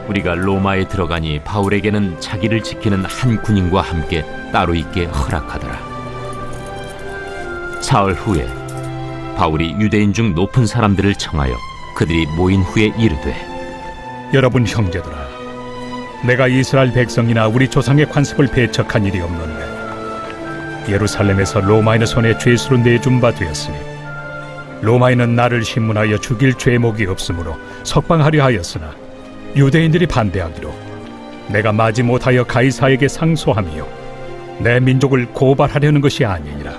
우리가 로마에 들어가니 바울에게는 자기를 지키는 한 군인과 함께 따로 있게 허락하더라. 사흘 후에 바울이 유대인 중 높은 사람들을 청하여 그들이 모인 후에 이르되, 여러분 형제들아, 내가 이스라엘 백성이나 우리 조상의 관습을 배척한 일이 없는데 예루살렘에서 로마인의 손에 죄수로 내준 바 되었으니 로마인은 나를 신문하여 죽일 죄목이 없으므로 석방하려 하였으나 유대인들이 반대하기로 내가 마지 못하여 가이사에게 상소하며 내 민족을 고발하려는 것이 아니니라.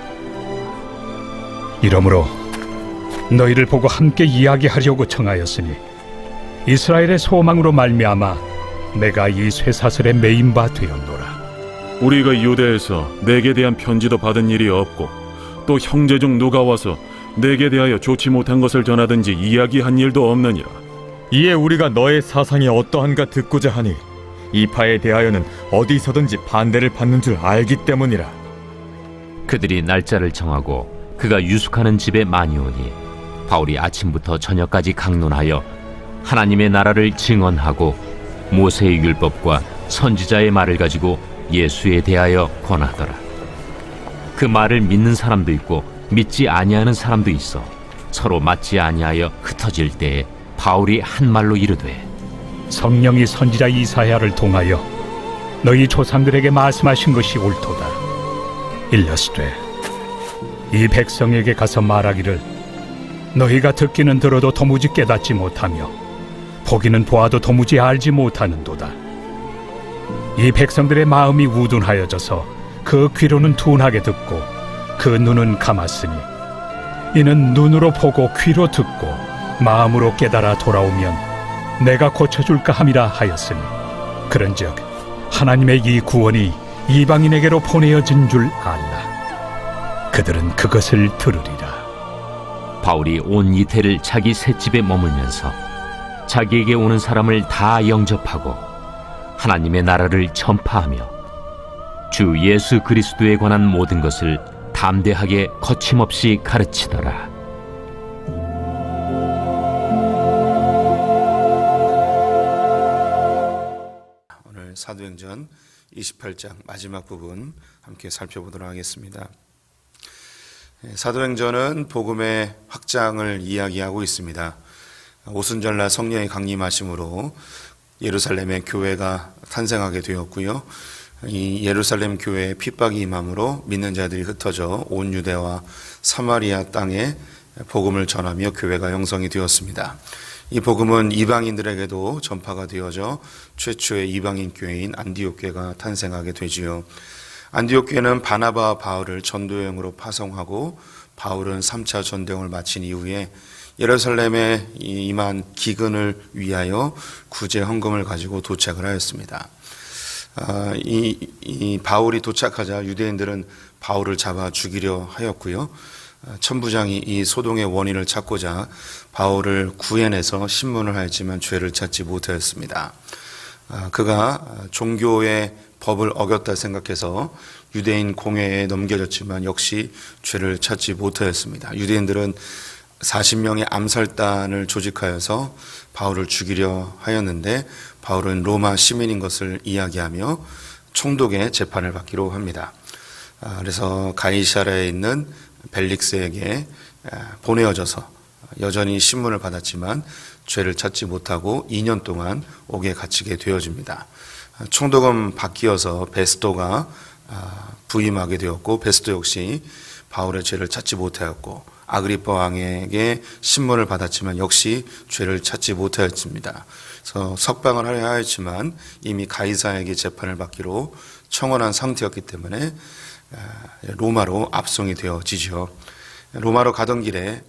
이러므로 너희를 보고 함께 이야기하려고 청하였으니 이스라엘의 소망으로 말미암아 내가 이 쇠사슬에 매인 바 되었노라. 우리가 유대에서 내게 대한 편지도 받은 일이 없고 또 형제 중 누가 와서 내게 대하여 좋지 못한 것을 전하든지 이야기한 일도 없느니라. 이에 우리가 너의 사상이 어떠한가 듣고자 하니 이 파에 대하여는 어디서든지 반대를 받는 줄 알기 때문이라. 그들이 날짜를 정하고 그가 유숙하는 집에 많이 오니 바울이 아침부터 저녁까지 강론하여 하나님의 나라를 증언하고 모세의 율법과 선지자의 말을 가지고 예수에 대하여 권하더라. 그 말을 믿는 사람도 있고 믿지 아니하는 사람도 있어 서로 맞지 아니하여 흩어질 때에 바울이 한 말로 이르되, 성령이 선지자 이사야를 통하여 너희 조상들에게 말씀하신 것이 옳도다. 일러스되 이 백성에게 가서 말하기를 너희가 듣기는 들어도 도무지 깨닫지 못하며 보기는 보아도 도무지 알지 못하는도다. 이 백성들의 마음이 우둔하여져서 그 귀로는 둔하게 듣고 그 눈은 감았으니 이는 눈으로 보고 귀로 듣고 마음으로 깨달아 돌아오면 내가 고쳐줄까 함이라 하였으니 그런즉 하나님의 이 구원이 이방인에게로 보내어진 줄 알라. 그들은 그것을 들으리라. 바울이 온 이태를 자기 셋집에 머물면서 자기에게 오는 사람을 다 영접하고 하나님의 나라를 전파하며 주 예수 그리스도에 관한 모든 것을 담대하게 거침없이 가르치더라. 오늘 사도행전 28장 마지막 부분 함께 살펴보도록 하겠습니다. 사도행전은 복음의 확장을 이야기하고 있습니다. 오순절날 성령의 강림하심으로 예루살렘의 교회가 탄생하게 되었고요. 이 예루살렘 교회에 핍박이 임함으로 믿는 자들이 흩어져 온 유대와 사마리아 땅에 복음을 전하며 교회가 형성이 되었습니다. 이 복음은 이방인들에게도 전파가 되어져 최초의 이방인 교회인 안디옥 교회가 탄생하게 되지요. 안디옥 교회는 바나바와 바울을 전도여행으로 파송하고 바울은 3차 전도여행을 마친 이후에 예루살렘에 임한 기근을 위하여 구제 헌금을 가지고 도착을 하였습니다. 이 바울이 도착하자 유대인들은 바울을 잡아 죽이려 하였고요. 천부장이 이 소동의 원인을 찾고자 바울을 구해내서 신문을 하였지만 죄를 찾지 못하였습니다. 그가 종교의 법을 어겼다 생각해서 유대인 공회에 넘겨졌지만 역시 죄를 찾지 못하였습니다. 유대인들은 40명의 암살단을 조직하여서 바울을 죽이려 하였는데 바울은 로마 시민인 것을 이야기하며 총독의 재판을 받기로 합니다. 그래서 가이사랴에 있는 벨릭스에게 보내어져서 여전히 신문을 받았지만 죄를 찾지 못하고 2년 동안 옥에 갇히게 되어집니다. 총독은 바뀌어서 베스도가 부임하게 되었고 베스도 역시 바울의 죄를 찾지 못하였고 아그리파 왕에게 신문을 받았지만 역시 죄를 찾지 못하였습니다. 그래서 석방을 하려 하였지만 이미 가이사에게 재판을 받기로 청원한 상태였기 때문에 로마로 압송이 되어지죠. 로마로 가던 길에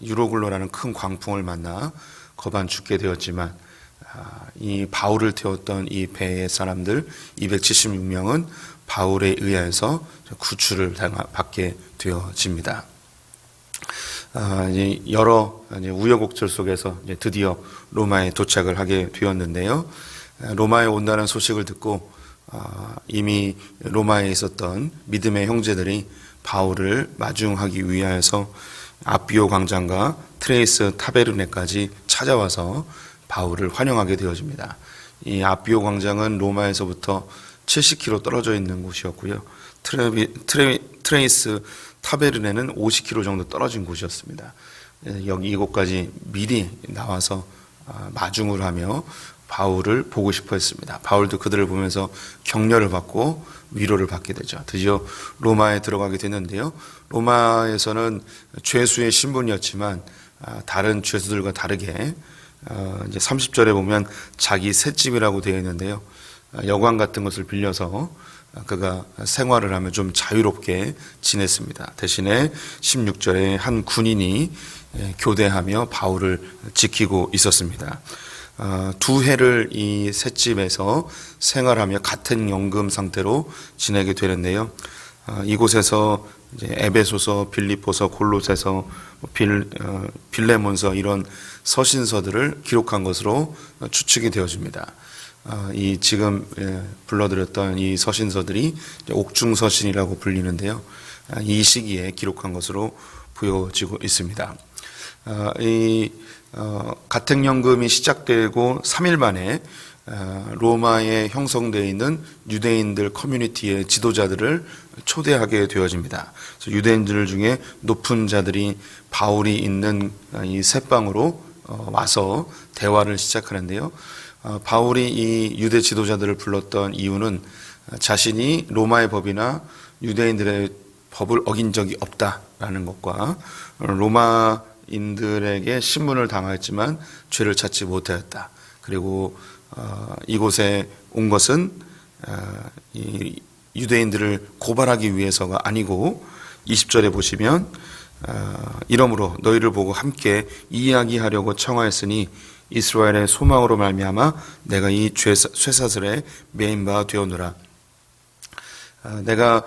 유로글로라는 큰 광풍을 만나 거반 죽게 되었지만 이 바울을 태웠던 이 배의 사람들 276명은 바울에 의해서 구출을 받게 되어집니다. 여러 우여곡절 속에서 드디어 로마에 도착을 하게 되었는데요. 로마에 온다는 소식을 듣고 이미 로마에 있었던 믿음의 형제들이 바울을 마중하기 위하여서 아비오 광장과 트레이스 타베르네까지 찾아와서 바울을 환영하게 되어집니다. 이 아비오 광장은 로마에서부터 70km 떨어져 있는 곳이었고요. 트레이스 타베르네는 50km 정도 떨어진 곳이었습니다. 여기 이곳까지 미리 나와서 마중을 하며 바울을 보고 싶어 했습니다. 바울도 그들을 보면서 격려를 받고 위로를 받게 되죠. 드디어 로마에 들어가게 되는데요. 로마에서는 죄수의 신분이었지만 다른 죄수들과 다르게 이제 30절에 보면 자기 셋집이라고 되어 있는데요. 여관 같은 것을 빌려서 그가 생활을 하며 좀 자유롭게 지냈습니다. 대신에 16절에 한 군인이 교대하며 바울을 지키고 있었습니다. 2해를 이 셋집에서 생활하며 같은 연금 상태로 지내게 되는데요. 이곳에서 이제 에베소서, 빌립보서, 골로새서, 빌레몬서 이런 서신서들을 기록한 것으로 추측이 되어집니다. 이 지금 불러드렸던 이 서신서들이 옥중서신이라고 불리는데요. 이 시기에 기록한 것으로 보여지고 있습니다. 가택연금이 시작되고 3일 만에 로마에 형성되어 있는 유대인들 커뮤니티의 지도자들을 초대하게 되어집니다. 그래서 유대인들 중에 높은 자들이 바울이 있는 이 새방으로 와서 대화를 시작하는데요. 바울이 이 유대 지도자들을 불렀던 이유는 자신이 로마의 법이나 유대인들의 법을 어긴 적이 없다라는 것과 로마인들에게 신문을 당하였지만 죄를 찾지 못하였다. 그리고 이곳에 온 것은 이 유대인들을 고발하기 위해서가 아니고 20절에 보시면 이러므로 너희를 보고 함께 이야기하려고 청하였으니 이스라엘의 소망으로 말미암아 내가 이 쇠사슬에 매인 바 되었노라. 내가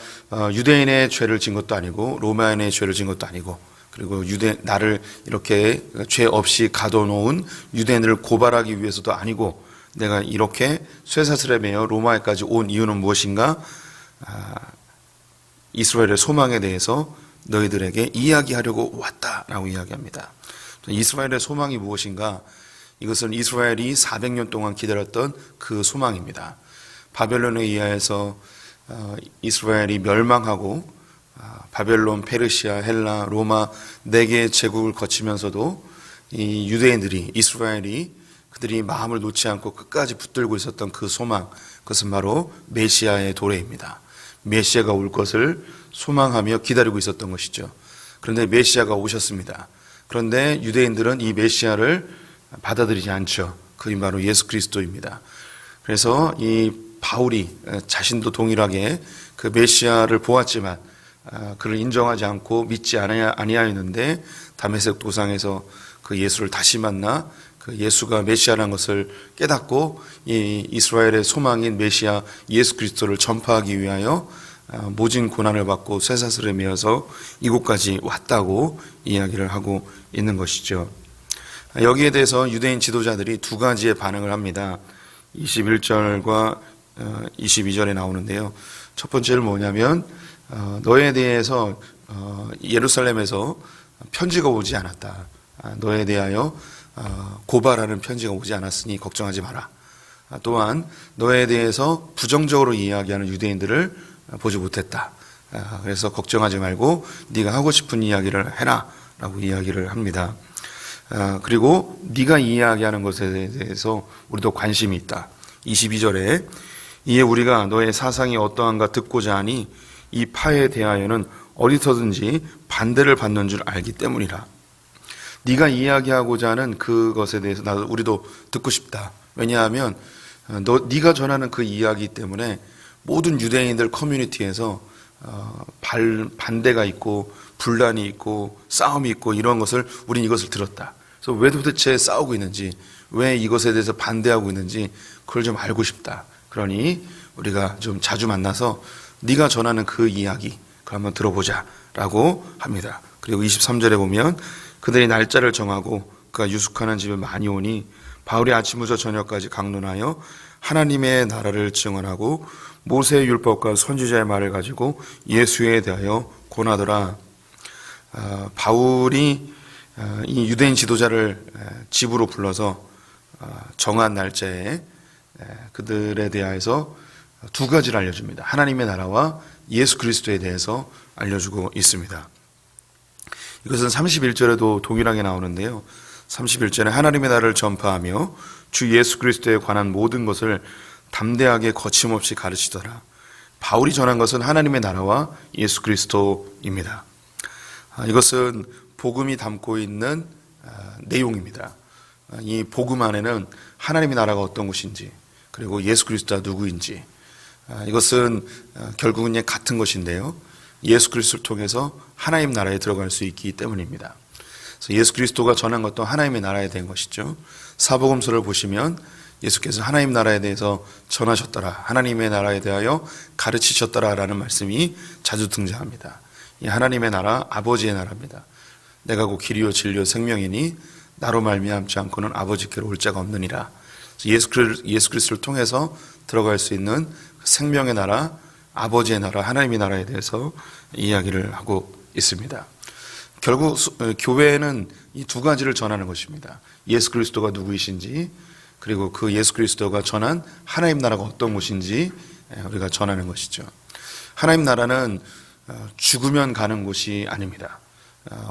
유대인의 죄를 진 것도 아니고 로마인의 죄를 진 것도 아니고 그리고 나를 이렇게 죄 없이 가둬놓은 유대인을 고발하기 위해서도 아니고 내가 이렇게 쇠사슬에 매여 로마에까지 온 이유는 무엇인가? 이스라엘의 소망에 대해서 너희들에게 이야기하려고 왔다라고 이야기합니다. 이스라엘의 소망이 무엇인가? 이것은 이스라엘이 400년 동안 기다렸던 그 소망입니다. 바벨론에 의하여서 이스라엘이 멸망하고 바벨론, 페르시아, 헬라, 로마 4개의 제국을 거치면서도 이 유대인들이 이스라엘이 그들이 마음을 놓지 않고 끝까지 붙들고 있었던 그 소망, 그것은 바로 메시아의 도래입니다. 메시아가 올 것을 소망하며 기다리고 있었던 것이죠. 그런데 메시아가 오셨습니다. 그런데 유대인들은 이 메시아를 받아들이지 않죠. 그게 바로 예수 그리스도입니다. 그래서 이 바울이 자신도 동일하게 그 메시아를 보았지만 그를 인정하지 않고 믿지 아니하였는데 다메섹 도상에서 그 예수를 다시 만나 그 예수가 메시아라는 것을 깨닫고 이 이스라엘의 소망인 메시아 예수 그리스도를 전파하기 위하여 모진 고난을 받고 쇠사슬에 매어서 이곳까지 왔다고 이야기를 하고 있는 것이죠. 여기에 대해서 유대인 지도자들이 2가지의 반응을 합니다. 21절과 22절에 나오는데요. 첫 번째는 뭐냐면 너에 대해서 예루살렘에서 편지가 오지 않았다. 너에 대하여 고발하는 편지가 오지 않았으니 걱정하지 마라. 또한 너에 대해서 부정적으로 이야기하는 유대인들을 보지 못했다. 그래서 걱정하지 말고 네가 하고 싶은 이야기를 해라 라고 이야기를 합니다. 그리고 네가 이야기하는 것에 대해서 우리도 관심이 있다. 22절에 이에 우리가 너의 사상이 어떠한가 듣고자 하니 이 파에 대하여는 어디서든지 반대를 받는 줄 알기 때문이라. 네가 이야기하고자 하는 그것에 대해서 우리도 듣고 싶다. 왜냐하면 네가 전하는 그 이야기 때문에 모든 유대인들 커뮤니티에서 반대가 있고 분란이 있고 싸움이 있고 이런 것을 우린 이것을 들었다. 그래서 왜 도대체 싸우고 있는지, 왜 이것에 대해서 반대하고 있는지 그걸 좀 알고 싶다. 그러니 우리가 좀 자주 만나서 네가 전하는 그 이야기 그걸 한번 들어보자 라고 합니다. 그리고 23절에 보면 그들이 날짜를 정하고 그가 유숙하는 집에 많이 오니 바울이 아침부터 저녁까지 강론하여 하나님의 나라를 증언하고 모세의 율법과 선지자의 말을 가지고 예수에 대하여 권하더라. 바울이 이 유대인 지도자를 집으로 불러서 정한 날짜에 그들에 대하여서 두 가지를 알려줍니다. 하나님의 나라와 예수 그리스도에 대해서 알려주고 있습니다. 이것은 31절에도 동일하게 나오는데요. 31절에 하나님의 나라를 전파하며 주 예수 그리스도에 관한 모든 것을 담대하게 거침없이 가르치더라. 바울이 전한 것은 하나님의 나라와 예수 그리스도입니다. 이것은 복음이 담고 있는 내용입니다. 이 복음 안에는 하나님의 나라가 어떤 것인지, 그리고 예수 그리스도가 누구인지, 이것은 결국은 같은 것인데요. 예수 그리스도를 통해서 하나님 나라에 들어갈 수 있기 때문입니다. 그래서 예수 그리스도가 전한 것도 하나님의 나라에 대한 것이죠. 사복음서를 보시면 예수께서 하나님 나라에 대해서 전하셨더라, 하나님의 나라에 대하여 가르치셨더라라는 말씀이 자주 등장합니다. 이 하나님의 나라, 아버지의 나라입니다. 내가 곧 길이요 진리요 생명이니 나로 말미암지 않고는 아버지께로 올 자가 없느니라. 예수 그리스도를 통해서 들어갈 수 있는 생명의 나라, 아버지의 나라, 하나님의 나라에 대해서 이야기를 하고 있습니다. 결국 교회는 이 두 가지를 전하는 것입니다. 예수 그리스도가 누구이신지, 그리고 그 예수 그리스도가 전한 하나님 나라가 어떤 곳인지 우리가 전하는 것이죠. 하나님 나라는 죽으면 가는 곳이 아닙니다.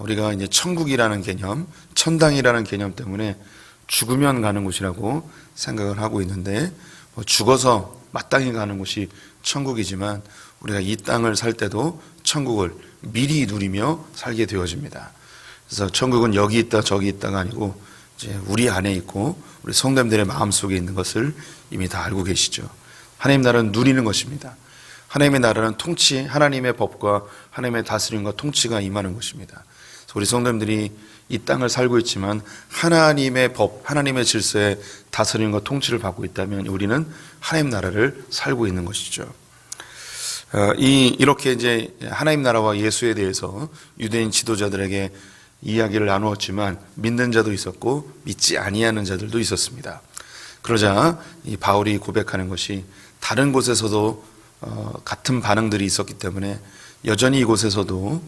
우리가 이제 천국이라는 개념, 천당이라는 개념 때문에 죽으면 가는 곳이라고 생각을 하고 있는데, 죽어서 마땅히 가는 곳이 천국이지만 우리가 이 땅을 살 때도 천국을 미리 누리며 살게 되어집니다. 그래서 천국은 여기 있다 저기 있다가 아니고 이제 우리 안에 있고 우리 성도님들의 마음속에 있는 것을 이미 다 알고 계시죠. 하나님 나라는 누리는 것입니다. 하나님의 나라는 통치, 하나님의 법과 하나님의 다스림과 통치가 임하는 것입니다. 그래서 우리 성도님들이 이 땅을 살고 있지만 하나님의 법, 하나님의 질서에 다스림과 통치를 받고 있다면 우리는 하나님 나라를 살고 있는 것이죠. 이렇게 이제 하나님 나라와 예수에 대해서 유대인 지도자들에게 이야기를 나누었지만 믿는 자도 있었고 믿지 아니하는 자들도 있었습니다. 그러자 이 바울이 고백하는 것이 다른 곳에서도 같은 반응들이 있었기 때문에 여전히 이곳에서도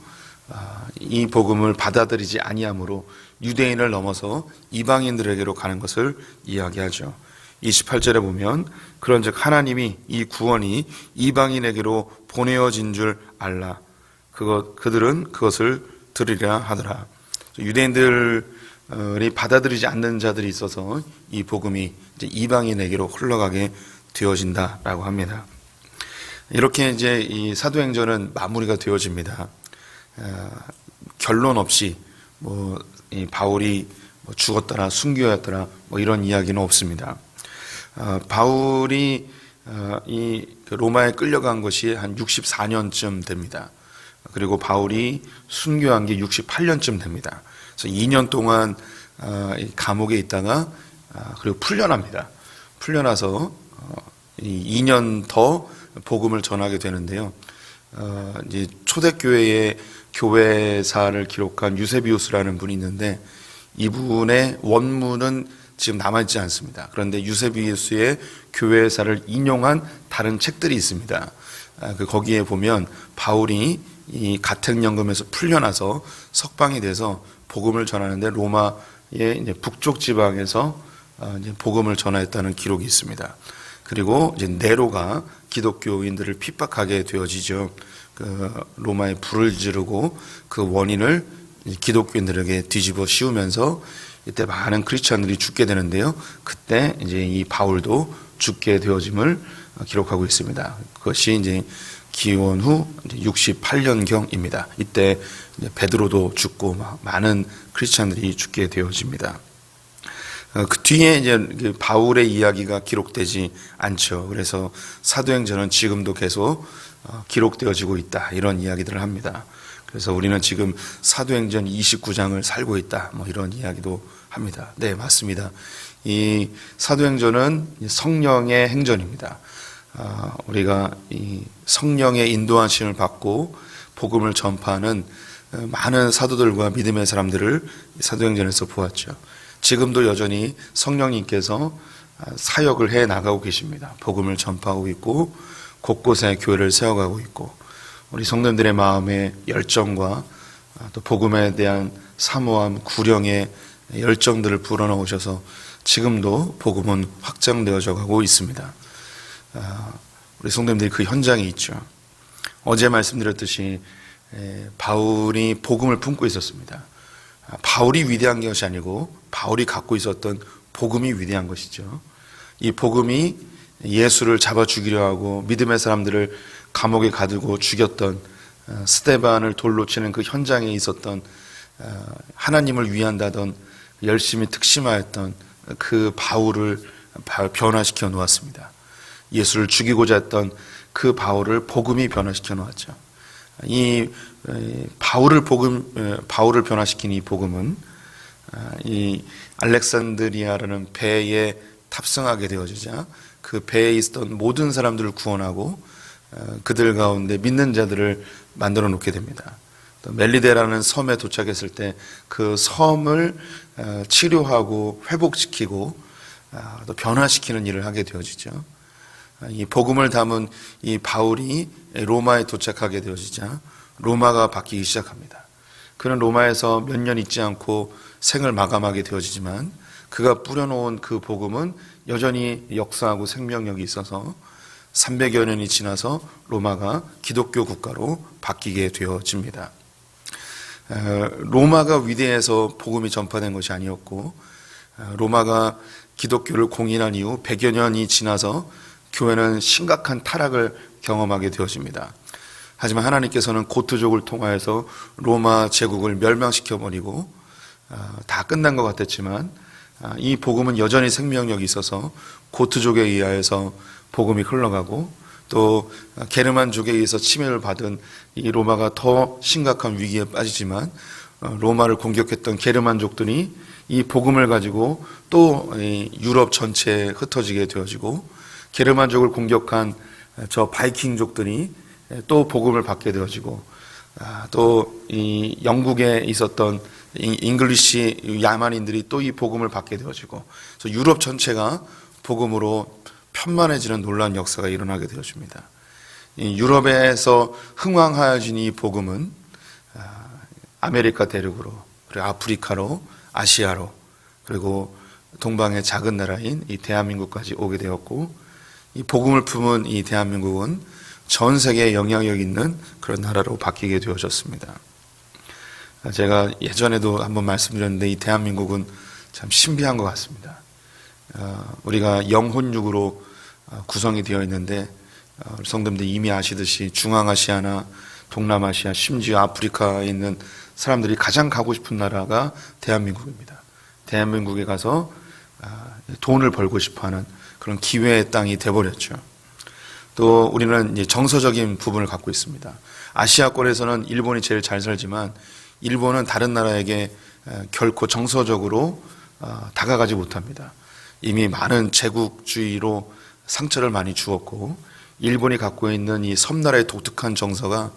이 복음을 받아들이지 아니하므로 유대인을 넘어서 이방인들에게로 가는 것을 이야기하죠. 28절에 보면 그런즉 하나님이 이 구원이 이방인에게로 보내어진 줄 알라. 그들은 그것을 들으리라 하더라. 유대인들이 받아들이지 않는 자들이 있어서 이 복음이 이제 이방인에게로 흘러가게 되어진다라고 합니다. 이렇게 이제 이 사도행전은 마무리가 되어집니다. 결론 없이 이 바울이 죽었더라, 순교였더라, 이런 이야기는 없습니다. 바울이 이 로마에 끌려간 것이 한 64년쯤 됩니다. 그리고 바울이 순교한 게 68년쯤 됩니다. 그래서 2년 동안 감옥에 있다가 그리고 풀려납니다. 풀려나서 2년 더 복음을 전하게 되는데요. 이제 초대교회의 교회사를 기록한 유세비우스라는 분이 있는데 이분의 원문은 지금 남아있지 않습니다. 그런데 유세비우스의 교회사를 인용한 다른 책들이 있습니다. 거기에 보면 바울이 이 가택연금에서 풀려나서 석방이 돼서 복음을 전하는데 로마의 이제 북쪽 지방에서 이제 복음을 전하였다는 기록이 있습니다. 그리고 이제 네로가 기독교인들을 핍박하게 되어지죠. 로마에 불을 지르고 그 원인을 기독교인들에게 뒤집어 씌우면서 이때 많은 크리스천들이 죽게 되는데요. 그때 이제 이 바울도 죽게 되어짐을 기록하고 있습니다. 그것이 이제 기원 후 68년경입니다. 이때 이제 베드로도 죽고 많은 크리스천들이 죽게 되어집니다. 그 뒤에 이제 바울의 이야기가 기록되지 않죠. 그래서 사도행전은 지금도 계속 기록되어지고 있다, 이런 이야기들을 합니다. 그래서 우리는 지금 사도행전 29장을 살고 있다, 이런 이야기도 합니다. 네, 맞습니다. 이 사도행전은 성령의 행전입니다. 우리가 이 성령의 인도하심을 받고 복음을 전파하는 많은 사도들과 믿음의 사람들을 사도행전에서 보았죠. 지금도 여전히 성령님께서 사역을 해 나가고 계십니다. 복음을 전파하고 있고 곳곳에 교회를 세워가고 있고 우리 성도님들의 마음의 열정과 또 복음에 대한 사모함, 구령의 열정들을 불어넣으셔서 지금도 복음은 확장되어져 가고 있습니다. 우리 성도님들이 그 현장에 있죠. 어제 말씀드렸듯이 바울이 복음을 품고 있었습니다. 바울이 위대한 것이 아니고 바울이 갖고 있었던 복음이 위대한 것이죠. 이 복음이 예수를 잡아 죽이려 하고 믿음의 사람들을 감옥에 가두고 죽였던 스데반을 돌로 치는 그 현장에 있었던 하나님을 위한다던 열심히 특심하였던 그 바울을 변화시켜 놓았습니다. 예수를 죽이고자 했던 그 바울을 복음이 변화시켜 놓았죠. 이 바울을 변화시킨 이 복음은 이 알렉산드리아라는 배에 탑승하게 되어지자 그 배에 있었던 모든 사람들을 구원하고 그들 가운데 믿는 자들을 만들어 놓게 됩니다. 또 멜리데라는 섬에 도착했을 때 그 섬을 치료하고 회복시키고 또 변화시키는 일을 하게 되어지죠. 이 복음을 담은 이 바울이 로마에 도착하게 되어지자 로마가 바뀌기 시작합니다. 그는 로마에서 몇 년 있지 않고 생을 마감하게 되어지지만 그가 뿌려놓은 그 복음은 여전히 역사하고 생명력이 있어서 300여 년이 지나서 로마가 기독교 국가로 바뀌게 되어집니다. 로마가 위대해서 복음이 전파된 것이 아니었고 로마가 기독교를 공인한 이후 100여 년이 지나서 교회는 심각한 타락을 경험하게 되어집니다. 하지만 하나님께서는 고트족을 통하여서 로마 제국을 멸망시켜버리고 다 끝난 것 같았지만 이 복음은 여전히 생명력이 있어서 고트족에 의하여서 복음이 흘러가고 또 게르만족에 의해서 침해를 받은 이 로마가 더 심각한 위기에 빠지지만 로마를 공격했던 게르만족들이 이 복음을 가지고 또 유럽 전체에 흩어지게 되어지고 게르만족을 공격한 저 바이킹족들이 또 복음을 받게 되어지고 또 이 영국에 있었던 잉글리시 야만인들이 또 이 복음을 받게 되어지고 그래서 유럽 전체가 복음으로 편만해지는 놀라운 역사가 일어나게 되어집니다. 이 유럽에서 흥왕하여진 이 복음은 아메리카 대륙으로 그리고 아프리카로 아시아로 그리고 동방의 작은 나라인 이 대한민국까지 오게 되었고 이 복음을 품은 이 대한민국은 전 세계에 영향력 있는 그런 나라로 바뀌게 되어졌습니다. 제가 예전에도 한번 말씀드렸는데 이 대한민국은 참 신비한 것 같습니다. 우리가 영혼육으로 구성이 되어 있는데 성도님들 이미 아시듯이 중앙아시아나 동남아시아 심지어 아프리카에 있는 사람들이 가장 가고 싶은 나라가 대한민국입니다. 대한민국에 가서 돈을 벌고 싶어하는 그런 기회의 땅이 돼버렸죠. 또 우리는 이제 정서적인 부분을 갖고 있습니다. 아시아권에서는 일본이 제일 잘 살지만 일본은 다른 나라에게 결코 정서적으로 다가가지 못합니다. 이미 많은 제국주의로 상처를 많이 주었고 일본이 갖고 있는 이 섬나라의 독특한 정서가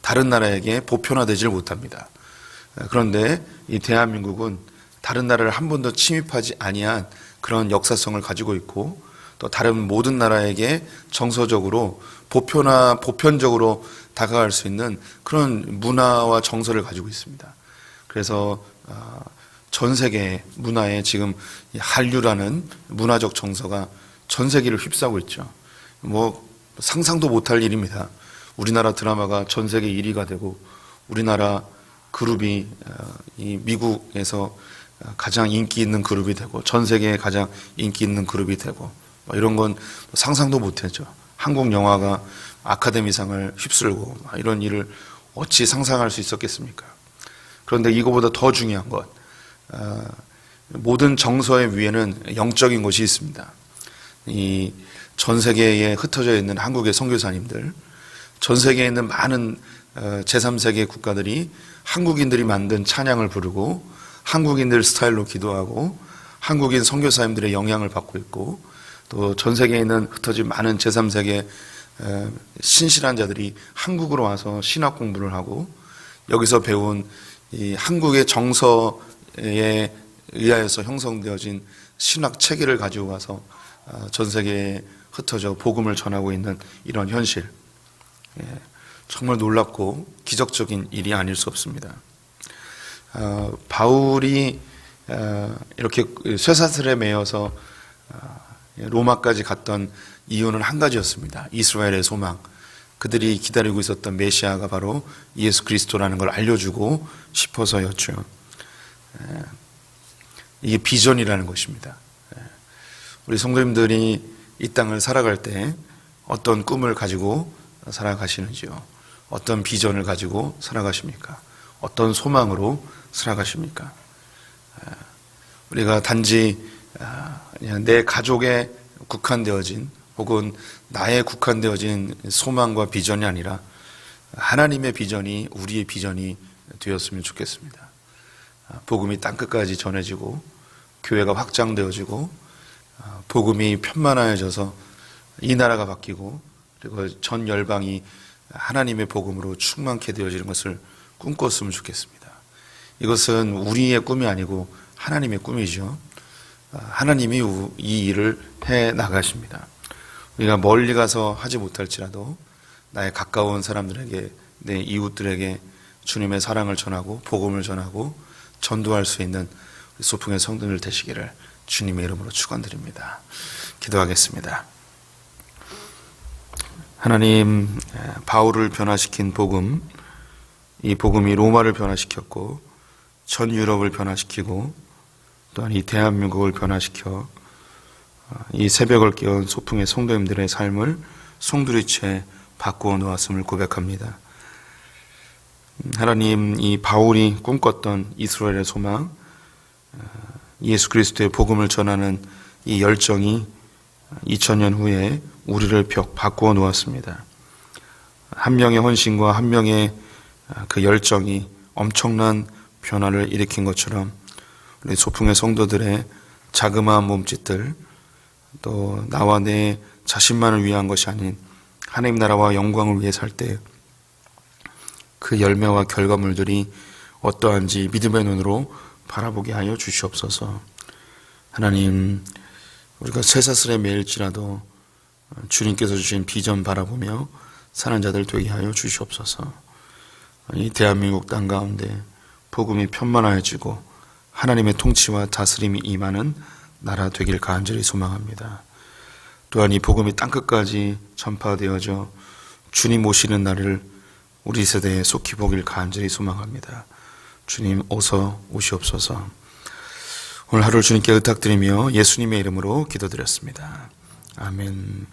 다른 나라에게 보편화되질 못합니다. 그런데 이 대한민국은 다른 나라를 한 번도 침입하지 아니한 그런 역사성을 가지고 있고 또 다른 모든 나라에게 정서적으로 보편적으로 다가갈 수 있는 그런 문화와 정서를 가지고 있습니다. 그래서 전 세계 문화에 지금 한류라는 문화적 정서가 전 세계를 휩싸고 있죠. 뭐 상상도 못할 일입니다. 우리나라 드라마가 전 세계 1위가 되고 우리나라 그룹이 이 미국에서 가장 인기 있는 그룹이 되고 전 세계에 가장 인기 있는 그룹이 되고 이런 건 상상도 못했죠. 한국 영화가 아카데미상을 휩쓸고 이런 일을 어찌 상상할 수 있었겠습니까? 그런데 이거보다 더 중요한 것, 모든 정서의 위에는 영적인 것이 있습니다. 이 전 세계에 흩어져 있는 한국의 선교사님들, 전 세계에 있는 많은 제3세계 국가들이 한국인들이 만든 찬양을 부르고 한국인들 스타일로 기도하고 한국인 선교사님들의 영향을 받고 있고 또 전 세계에 있는 흩어진 많은 제3세계 신실한 자들이 한국으로 와서 신학 공부를 하고 여기서 배운 이 한국의 정서에 의하여서 형성되어진 신학 체계를 가지고 와서 전 세계에 흩어져 복음을 전하고 있는 이런 현실, 정말 놀랍고 기적적인 일이 아닐 수 없습니다. 바울이 이렇게 쇠사슬에 매여서 로마까지 갔던 이유는 한 가지였습니다. 이스라엘의 소망. 그들이 기다리고 있었던 메시아가 바로 예수 그리스도라는 걸 알려주고 싶어서였죠. 이게 비전이라는 것입니다. 우리 성도님들이 이 땅을 살아갈 때 어떤 꿈을 가지고 살아가시는지요? 어떤 비전을 가지고 살아가십니까? 어떤 소망으로 살아가십니까? 우리가 단지 그냥 내 가족에 국한되어진 혹은 나에 국한되어진 소망과 비전이 아니라 하나님의 비전이 우리의 비전이 되었으면 좋겠습니다. 복음이 땅끝까지 전해지고 교회가 확장되어지고 복음이 편만해져서 이 나라가 바뀌고 그리고 전 열방이 하나님의 복음으로 충만케 되어지는 것을 꿈꿨으면 좋겠습니다. 이것은 우리의 꿈이 아니고 하나님의 꿈이죠. 하나님이 이 일을 해 나가십니다. 우리가 멀리 가서 하지 못할지라도 나의 가까운 사람들에게, 내 이웃들에게 주님의 사랑을 전하고 복음을 전하고 전도할 수 있는 우리 소풍의 성도들 되시기를 주님의 이름으로 축원드립니다. 기도하겠습니다. 하나님, 바울을 변화시킨 복음, 이 복음이 로마를 변화시켰고 전 유럽을 변화시키고 또한 이 대한민국을 변화시켜 이 새벽을 깨운 소풍의 성도님들의 삶을 송두리째 바꾸어 놓았음을 고백합니다. 하나님, 이 바울이 꿈꿨던 이스라엘의 소망, 예수 그리스도의 복음을 전하는 이 열정이 2000년 후에 우리를 바꾸어 놓았습니다. 한 명의 헌신과 한 명의 그 열정이 엄청난 변화를 일으킨 것처럼 우리 소풍의 성도들의 자그마한 몸짓들, 또 나와 내 자신만을 위한 것이 아닌 하나님 나라와 영광을 위해 살 때 그 열매와 결과물들이 어떠한지 믿음의 눈으로 바라보게 하여 주시옵소서. 하나님, 우리가 쇠사슬에 매일지라도 주님께서 주신 비전 바라보며 사는 자들 되게 하여 주시옵소서. 이 대한민국 땅 가운데 복음이 편만해지고 하나님의 통치와 다스림이 임하는 나라 되길 간절히 소망합니다. 또한 이 복음이 땅끝까지 전파되어져 주님 오시는 날을 우리 세대에 속히 보길 간절히 소망합니다. 주님 어서 오시옵소서. 오늘 하루 주님께 의탁드리며 예수님의 이름으로 기도드렸습니다. 아멘.